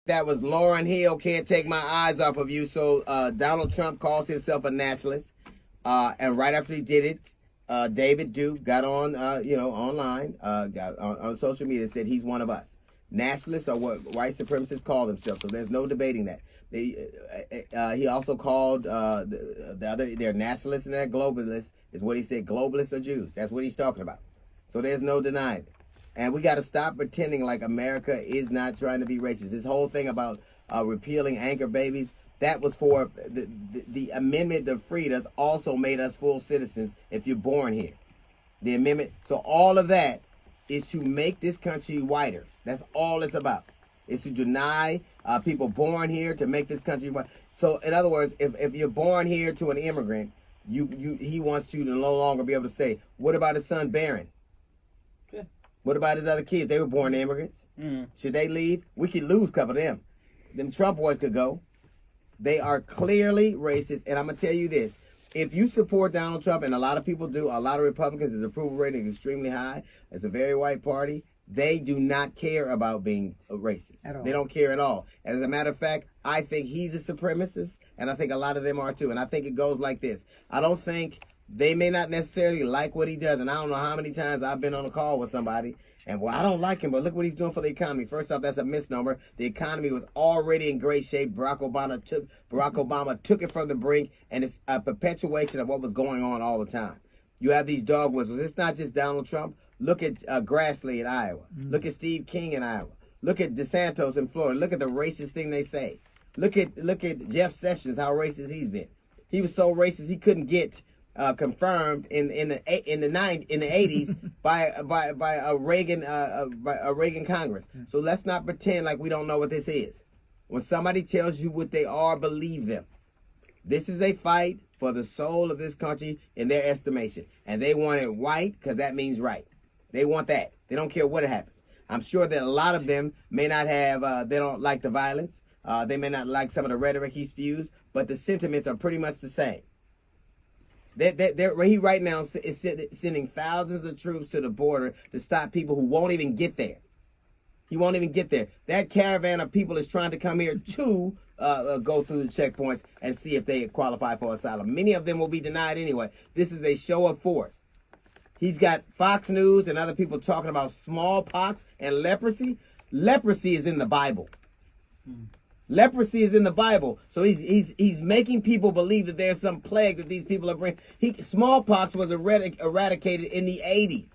That was Lauryn Hill, Can't Take My Eyes Off of You. So Donald Trump calls himself a nationalist. And right after he did it, David Duke got on, online, got on social media and said he's one of us. Nationalists are what white supremacists call themselves. So there's no debating that. He also called they're nationalists and they're globalists, is what he said. Globalists are Jews. That's what he's talking about. So there's no denying it. And we got to stop pretending like America is not trying to be racist. This whole thing about repealing anchor babies, that was for the amendment that freed us also made us full citizens if you're born here. The amendment. So all of that is to make this country whiter. That's all it's about. It's to deny people born here to make this country white. So in other words, if you're born here to an immigrant, he wants you to no longer be able to stay. What about his son Barron? What about his other kids? They were born immigrants. Should they leave? We could lose a couple of them. Them Trump boys could go. They are clearly racist. And I'm going to tell you this. If you support Donald Trump, and a lot of people do, a lot of Republicans, his approval rating is extremely high. It's a very white party. They do not care about being a racist. They don't care at all. And as a matter of fact, I think he's a supremacist, and I think a lot of them are too. And I think it goes like this. I don't think... They may not necessarily like what he does, and I don't know how many times I've been on a call with somebody, and well, I don't like him, but look what he's doing for the economy. First off, that's a misnomer. The economy was already in great shape. Barack Obama took it from the brink, and it's a perpetuation of what was going on all the time. You have these dog whistles. It's not just Donald Trump. Look at Grassley in Iowa. Look at Steve King in Iowa. Look at DeSantis in Florida. Look at the racist thing they say. Look at Jeff Sessions, how racist he's been. He was so racist he couldn't get confirmed in the 80s by a Reagan Congress. So let's not pretend like we don't know what this is. When somebody tells you what they are, believe them. This is a fight for the soul of this country in their estimation, and they want it white because that means right. They want that. They don't care what happens. I'm sure that a lot of them may not have. They don't like the violence. They may not like some of the rhetoric he spews, but the sentiments are pretty much the same. He right now is sending thousands of troops to the border to stop people who won't even get there. He won't even get there. That caravan of people is trying to come here to go through the checkpoints and see if they qualify for asylum. Many of them will be denied anyway. This is a show of force. He's got Fox News and other people talking about smallpox and leprosy. Leprosy is in the Bible. Leprosy is in the Bible. So he's making people believe that there's some plague that these people are bringing. Smallpox was eradicated in the 80s.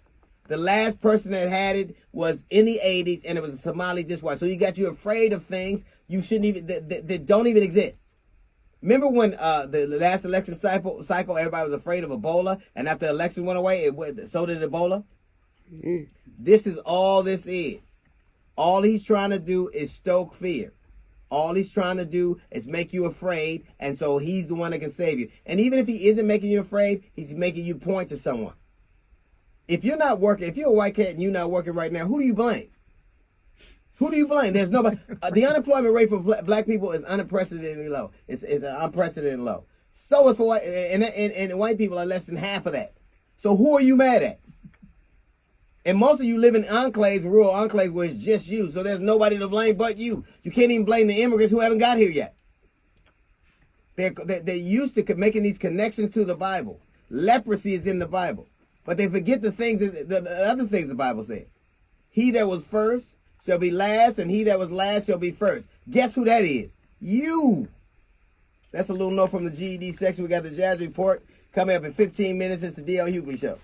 The last person that had it was in the 80s, and it was a Somali dishwasher. So he got you afraid of things you shouldn't even that don't even exist. Remember when the last election cycle, everybody was afraid of Ebola, and after the election went away, so did Ebola? This is all this is. All he's trying to do is stoke fear. All he's trying to do is make you afraid, and so he's the one that can save you. And even if he isn't making you afraid, he's making you point to someone. If you're not working, if you're a white cat and you're not working right now, who do you blame? Who do you blame? There's nobody. The unemployment rate for black people is unprecedentedly low. It's an unprecedented low. So is for white, and white people are less than half of that. So who are you mad at? And most of you live in enclaves, rural enclaves, where it's just you. So there's nobody to blame but you. You can't even blame the immigrants who haven't got here yet. They're used to making these connections to the Bible. Leprosy is in the Bible. But they forget the things, the other things the Bible says. He that was first shall be last, and he that was last shall be first. Guess who that is? You. That's a little note from the GED section. We got the Jazz Report coming up in 15 minutes. It's the D.L. Hughley Show.